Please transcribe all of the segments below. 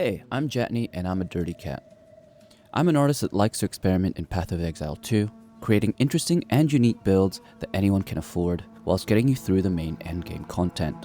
Hey, I'm Jatney and I'm a dirty cat. I'm an artist that likes to experiment in Path of Exile 2, creating interesting and unique builds that anyone can afford, whilst getting you through the main endgame content.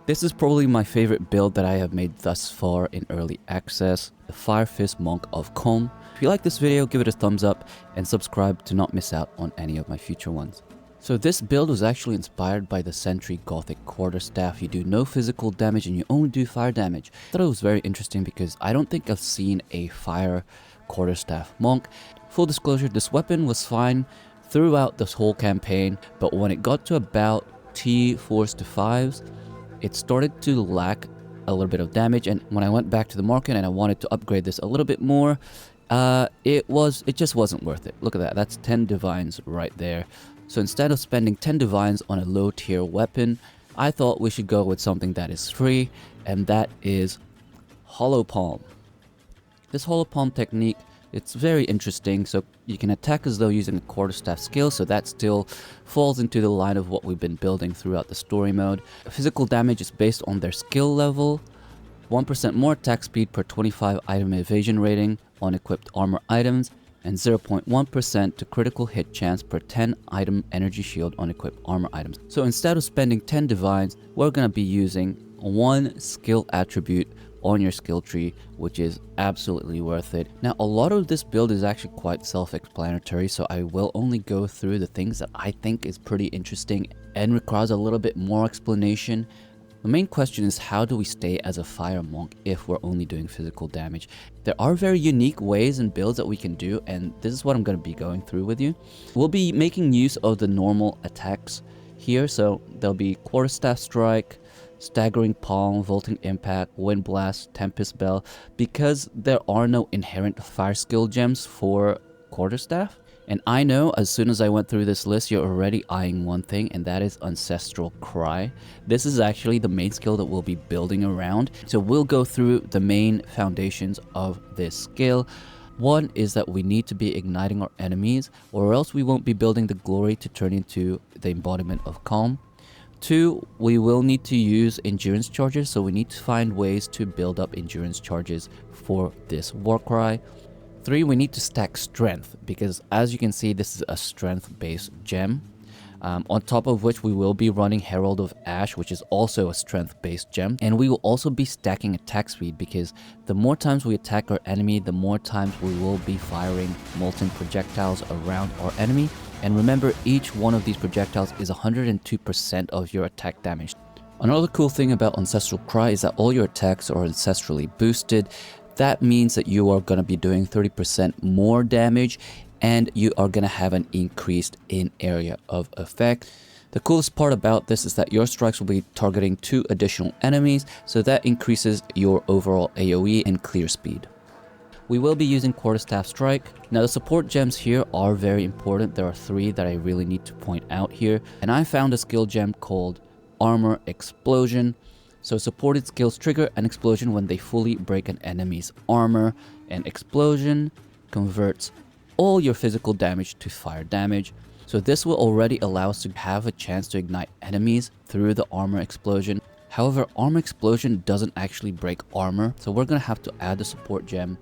This is probably my favorite build that I have made thus far in early access, the Fire Fist Monk of Calm. If you like this video, give it a thumbs up and subscribe to not miss out on any of my future ones. So this build was actually inspired by the Sentry Gothic Quarterstaff. You do no physical damage and you only do fire damage. I thought it was very interesting because I don't think I've seen a fire Quarterstaff monk. Full disclosure, this weapon was fine throughout this whole campaign, but when it got to about T4s to 5s, it started to lack a little bit of damage, and when I went back to the market and I wanted to upgrade this a little bit more, it just wasn't worth it. Look at that, that's 10 divines right there. So instead of spending 10 divines on a low tier weapon, I thought we should go with something that is free, and that is Hollow Palm. This Hollow Palm technique, it's very interesting. So you can attack as though using a quarterstaff skill, so that still falls into the line of what we've been building throughout the story mode. Physical damage is based on their skill level, 1% more attack speed per 25 item evasion rating on equipped armor items, and 0.1% to critical hit chance per 10 item energy shield on equipped armor items. So instead of spending 10 divines, we're going to be using one skill attribute on your skill tree, which is absolutely worth it. Now, a lot of this build is actually quite self-explanatory, so I will only go through the things that I think is pretty interesting and requires a little bit more explanation. The main question is, how do we stay as a fire monk if we're only doing physical damage? There are very unique ways and builds that we can do, and this is what I'm going to be going through with you. We'll be making use of the normal attacks here, so there'll be Quarterstaff Strike, Staggering Palm, Vaulting Impact, Wind Blast, Tempest Bell. Because there are no inherent fire skill gems for Quarterstaff, and I know as soon as I went through this list, you're already eyeing one thing, and that is Ancestral Cry. This is actually the main skill that we'll be building around. So we'll go through the main foundations of this skill. One is that we need to be igniting our enemies, or else we won't be building the glory to turn into the embodiment of calm. 2, we will need to use endurance charges, so we need to find ways to build up endurance charges for this Warcry. 3, we need to stack strength, because as you can see, this is a strength based gem, on top of which we will be running Herald of Ash, which is also a strength based gem, and we will also be stacking attack speed, because the more times we attack our enemy, the more times we will be firing molten projectiles around our enemy. And remember, each one of these projectiles is 102% of your attack damage. Another cool thing about Ancestral Cry is that all your attacks are ancestrally boosted. That means that you are going to be doing 30% more damage, and you are going to have an increased in area of effect. The coolest part about this is that your strikes will be targeting 2 additional enemies, so that increases your overall AoE and clear speed. We will be using Quarterstaff Strike. Now, the support gems here are very important. There are 3 that I really need to point out here, and I found a skill gem called Armor Explosion. So supported skills trigger an explosion when they fully break an enemy's armor, and explosion converts all your physical damage to fire damage. So this will already allow us to have a chance to ignite enemies through the armor explosion. However, armor explosion doesn't actually break armor, so we're going to have to add the support gem.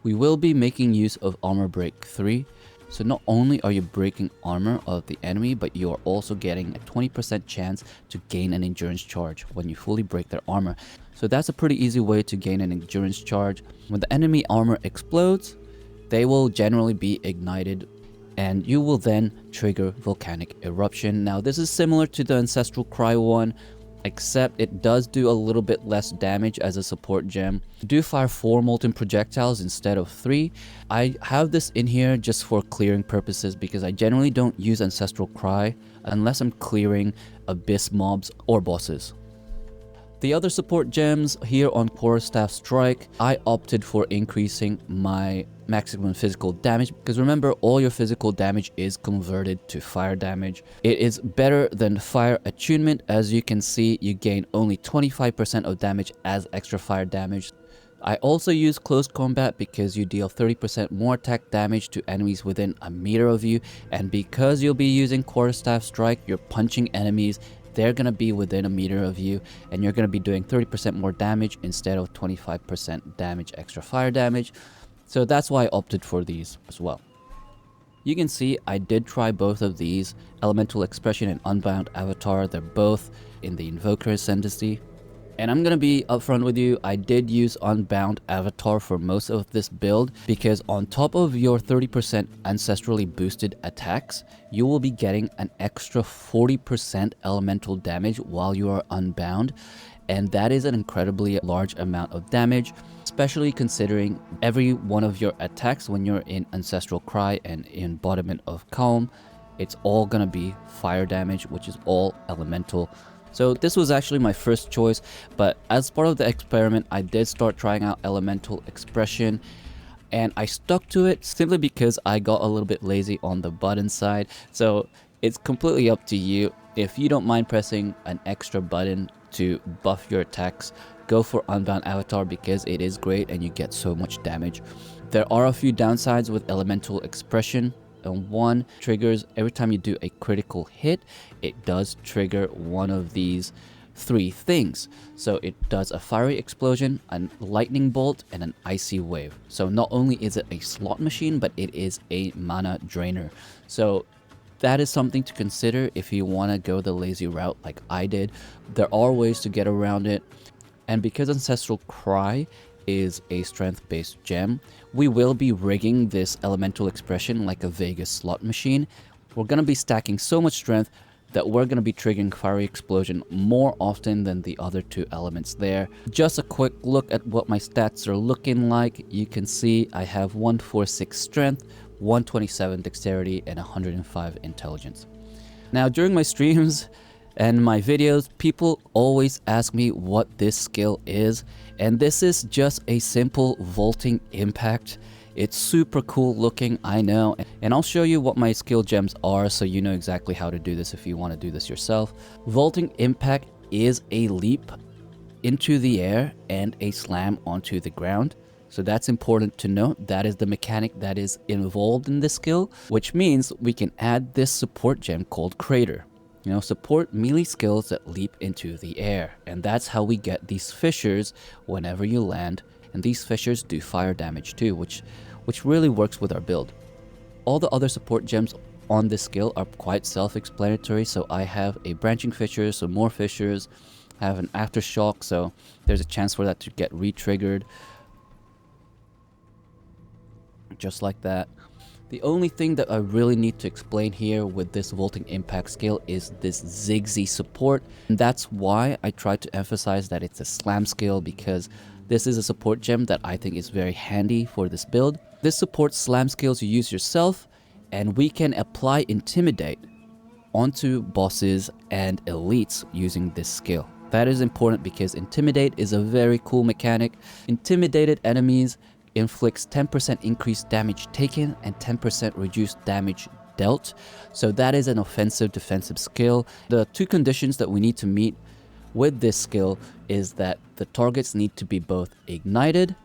We will be making use of Armor Break 3. So not only are you breaking armor of the enemy, but you are also getting a 20% chance to gain an endurance charge when you fully break their armor. So that's a pretty easy way to gain an endurance charge. When the enemy armor explodes, they will generally be ignited, and you will then trigger Volcanic Eruption. Now, this is similar to the Ancestral Cry one, except it does do a little bit less damage as a support gem. Do fire 4 molten projectiles instead of 3. I have this in here just for clearing purposes, because I generally don't use Ancestral Cry unless I'm clearing abyss mobs or bosses. The other support gems here on Quarterstaff Strike, I opted for increasing my maximum physical damage, because remember, all your physical damage is converted to fire damage. It is better than fire attunement. As you can see, you gain only 25% of damage as extra fire damage. I also use close combat because you deal 30% more attack damage to enemies within a meter of you, and because you'll be using Quarterstaff Strike, you're punching enemies they're going to be within a meter of you, and you're going to be doing 30% more damage instead of 25% damage extra fire damage. So that's why I opted for these as well. You can see I did try both of these, Elemental Expression and Unbound Avatar. They're both in the Invoker Ascendancy. And I'm gonna be upfront with you, I did use Unbound Avatar for most of this build, because on top of your 30% ancestrally boosted attacks, you will be getting an extra 40% elemental damage while you are unbound. And that is an incredibly large amount of damage, especially considering every one of your attacks when you're in Ancestral Cry and Embodiment of Calm, it's all gonna be fire damage, which is all elemental. So this was actually my first choice, but as part of the experiment, I did start trying out Elemental Expression, and I stuck to it simply because I got a little bit lazy on the button side. So it's completely up to you. If you don't mind pressing an extra button to buff your attacks, go for Unbound Avatar because it is great and you get so much damage. There are a few downsides with Elemental Expression. And one triggers every time you do a critical hit, it does trigger one of these 3 things. So it does a fiery explosion, a lightning bolt, and an icy wave. So not only is it a slot machine, but it is a mana drainer. So that is something to consider if you want to go the lazy route like I did. There are ways to get around it. And because Ancestral Cry is a strength-based gem, we will be rigging this Elemental Expression like a Vegas slot machine. We're going to be stacking so much strength that we're going to be triggering Fiery Explosion more often than the other 2 elements there. Just a quick look at what my stats are looking like. You can see I have 146 strength, 127 dexterity, and 105 intelligence. Now during my streams and my videos, people always ask me what this skill is, and this is just a simple vaulting impact. It's super cool looking, I know, and I'll show you what my skill gems are so you know exactly how to do this if you want to do this yourself. Vaulting impact is a leap into the air and a slam onto the ground. So that's important to note. That is the mechanic that is involved in this skill, which means we can add this support gem called Crater. You know, support melee skills that leap into the air, and that's how we get these fissures whenever you land, and these fissures do fire damage too, which really works with our build. All the other support gems on this skill are quite self-explanatory. So I have a branching fissure, so more fissures. I have an aftershock, so there's a chance for that to get re-triggered, just like that. The only thing that I really need to explain here with this Vaulting Impact skill is this Zigzag support. And that's why I try to emphasize that it's a slam skill, because this is a support gem that I think is very handy for this build. This supports slam skills you use yourself, and we can apply Intimidate onto bosses and elites using this skill. That is important because Intimidate is a very cool mechanic. Intimidated enemies inflicts 10% increased damage taken and 10% reduced damage dealt. So that is an offensive defensive skill. The 2 conditions that we need to meet with this skill is that the targets need to be both ignited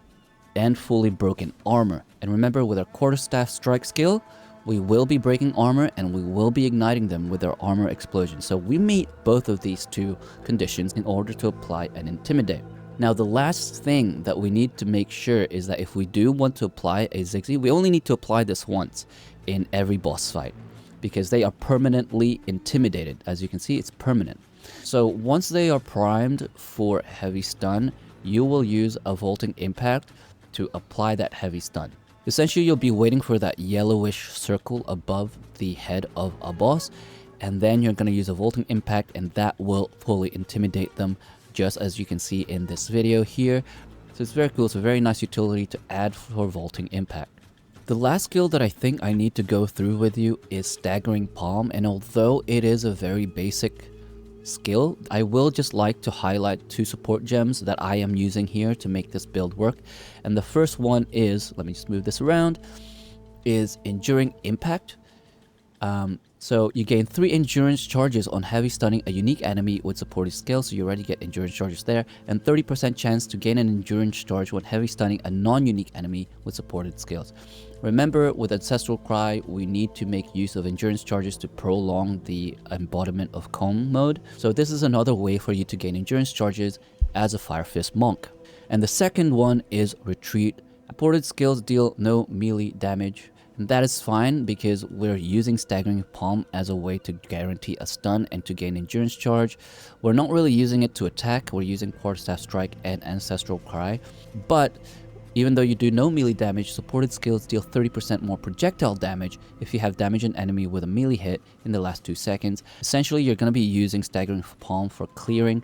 and fully broken armor. And remember, with our Quarterstaff Strike skill, we will be breaking armor and we will be igniting them with our armor explosion. So we meet both of these 2 conditions in order to apply an Intimidate. Now the last thing that we need to make sure is that if we do want to apply a Zigzag, we only need to apply this once in every boss fight, because they are permanently intimidated. As you can see, it's permanent. So once they are primed for heavy stun, you will use a Vaulting Impact to apply that heavy stun. Essentially, you'll be waiting for that yellowish circle above the head of a boss, and then you're going to use a Vaulting Impact, and that will fully intimidate them, just as you can see in this video here. So it's very cool. It's a very nice utility to add for Vaulting Impact. The last skill that I think I need to go through with you is Staggering Palm, and although it is a very basic skill, I will just like to highlight 2 support gems that I am using here to make this build work. And the first one is, let me just move this around, is Enduring Impact. So you gain 3 endurance charges on heavy stunning a unique enemy with supported skills, so you already get endurance charges there, and 30% chance to gain an endurance charge when heavy stunning a non-unique enemy with supported skills. Remember, with Ancestral Cry, we need to make use of endurance charges to prolong the embodiment of calm mode, so this is another way for you to gain endurance charges as a Fire Fist monk. And the second one is Retreat. Supported skills deal no melee damage. And that is fine because we're using Staggering Palm as a way to guarantee a stun and to gain endurance charge. We're not really using it to attack, we're using Quarterstaff Strike and Ancestral Cry. But even though you do no melee damage, supported skills deal 30% more projectile damage if you have damaged an enemy with a melee hit in the last 2 seconds. Essentially, you're going to be using Staggering Palm for clearing,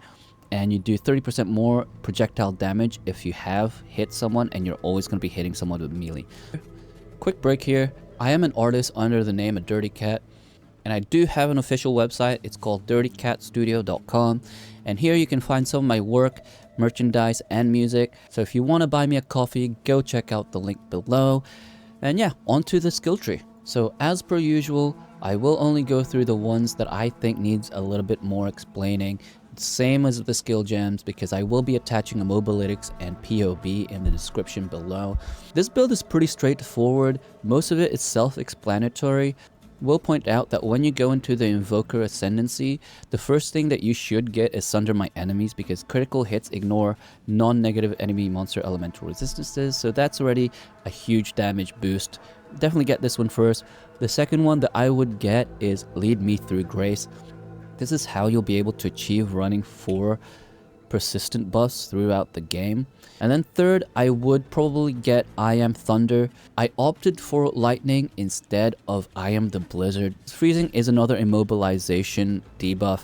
and you do 30% more projectile damage if you have hit someone, and you're always going to be hitting someone with melee. Quick break here. I am an artist under the name of Dirty Cat, and I do have an official website. It's called dirtycatstudio.com, and here you can find some of my work, merchandise, and music. So if you want to buy me a coffee, go check out the link below. And yeah, onto the skill tree. So as per usual, I will only go through the ones that I think needs a little bit more explaining. Same as the skill gems, because I will be attaching a mobalytics and POB in the description below. This build is pretty straightforward. Most of it is self-explanatory. Will point out that when you go into the Invoker Ascendancy, the first thing that you should get is Sunder My Enemies, because critical hits ignore non-negative enemy monster elemental resistances, so that's already a huge damage boost. Definitely get this one first. The second one that I would get is Lead Me Through Grace. This is how you'll be able to achieve running 4 persistent buffs throughout the game. And then third, I would probably get I Am Thunder. I opted for Lightning instead of I Am the Blizzard. Freezing is another immobilization debuff.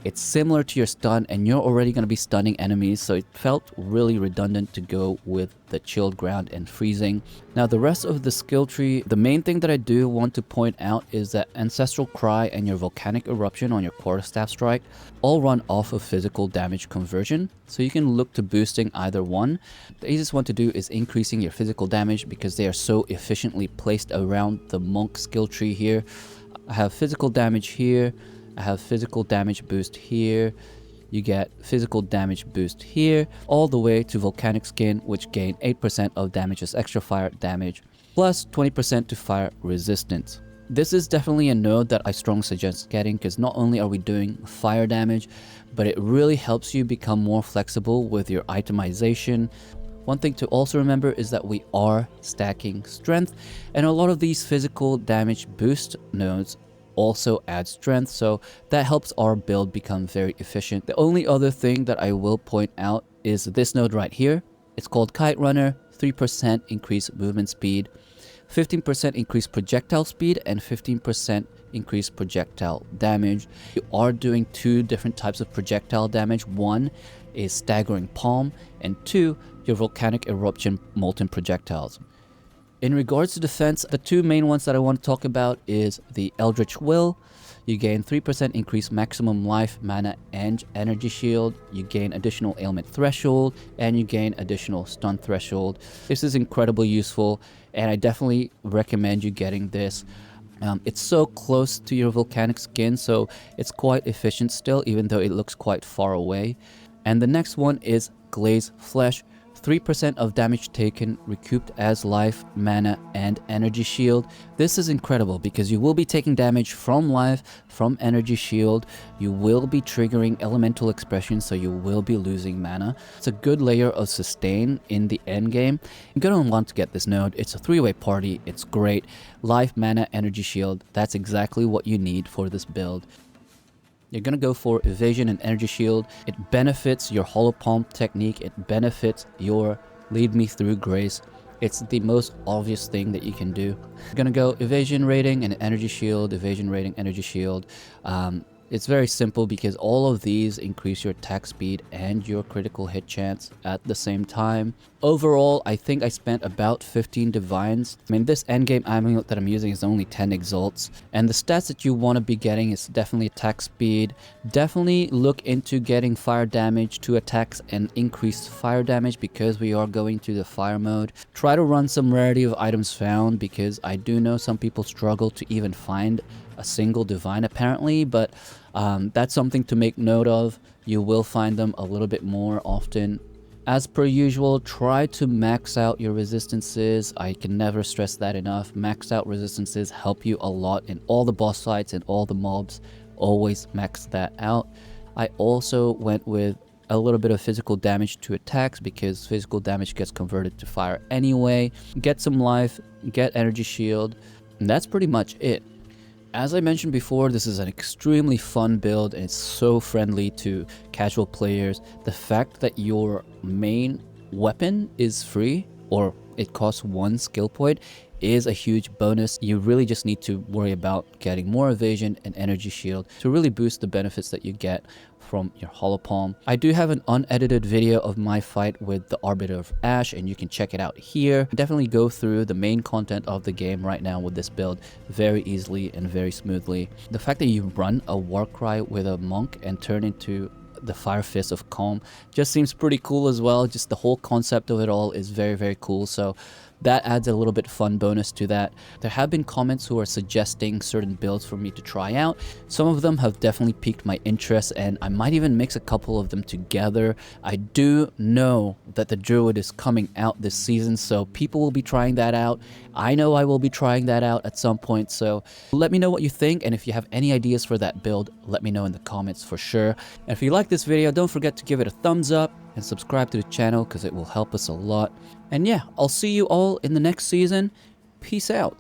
It's similar to your stun, and you're already going to be stunning enemies, so it felt really redundant to go with the Chilled Ground and Freezing. Now the rest of the skill tree, the main thing that I do want to point out is that Ancestral Cry and your Volcanic Eruption on your Quarterstaff Strike all run off of physical damage conversion, so you can look to boosting either one. The easiest one to do is increasing your physical damage because they are so efficiently placed around the monk skill tree here. I have physical damage here. I have physical damage boost here, you get physical damage boost here, all the way to Volcanic Skin, which gain 8% of damage as extra fire damage, plus 20% to fire resistance. This is definitely a node that I strongly suggest getting, because not only are we doing fire damage, but it really helps you become more flexible with your itemization. One thing to also remember is that we are stacking strength, and a lot of these physical damage boost nodes also add strength, so that helps our build become very efficient. The only other thing that I will point out is this node right here. It's called Kite Runner. 3% increased movement speed, 15% increased projectile speed, and 15% increased projectile damage. You are doing 2 different types of projectile damage. One is Staggering Palm, and 2, your Volcanic Eruption Molten Projectiles. In regards to defense, the 2 main ones that I want to talk about is the Eldritch Will. You gain 3% increased maximum life, mana, and energy shield. You gain additional ailment threshold, and you gain additional stun threshold. This is incredibly useful, and I definitely recommend you getting this. It's so close to your Volcanic Skin, so it's quite efficient still, even though it looks quite far away. And the next one is Glaze Flesh. 3% of damage taken recouped as life, mana, and energy shield. This is incredible because you will be taking damage from life, from energy shield. You will be triggering elemental expression, so you will be losing mana. It's a good layer of sustain in the end game. You're gonna want to get this node. It's a 3-way party. It's great. Life, mana, energy shield. That's exactly what you need for this build. You're going to go for Evasion and Energy Shield. It benefits your Hollow Palm technique. It benefits your Lead Me Through Grace. It's the most obvious thing that you can do. You're going to go Evasion rating and Energy Shield, Evasion rating, Energy Shield. It's very simple because all of these increase your attack speed and your critical hit chance at the same time. Overall, I think I spent about 15 divines. I mean, this endgame amulet that I'm using is only 10 exalts. And the stats that you want to be getting is definitely attack speed. Definitely look into getting fire damage to attacks and increased fire damage because we are going to the fire mode. Try to run some rarity of items found because I do know some people struggle to even find a single divine apparently, but that's something to make note of. You will find them a little bit more often. As per usual, try to max out your resistances. I can never stress that enough. Maxed out resistances help you a lot in all the boss fights and all the mobs. Always max that out. I also went with a little bit of physical damage to attacks because physical damage gets converted to fire anyway. Get some life, get energy shield, and that's pretty much it. As I mentioned before, this is an extremely fun build and it's so friendly to casual players. The fact that your main weapon is free, or it costs 1 skill point, is a huge bonus. You really just need to worry about getting more evasion and energy shield to really boost the benefits that you get from your Hollow Palm. I do have an unedited video of my fight with the Arbiter of Ash, and you can check it out here. Definitely go through the main content of the game right now with this build very easily and very smoothly. The fact that you run a Warcry with a monk and turn into the Fire Fist of Calm just seems pretty cool as well. Just the whole concept of it all is very, very cool. So that adds a little bit fun bonus to that. There have been comments who are suggesting certain builds for me to try out. Some of them have definitely piqued my interest, and I might even mix a couple of them together. I do know that the Druid is coming out this season, so people will be trying that out. I know I will be trying that out at some point, so let me know what you think, and if you have any ideas for that build, let me know in the comments for sure. And if you like this video, don't forget to give it a thumbs up and subscribe to the channel because it will help us a lot. And yeah, I'll see you all in the next season. Peace out.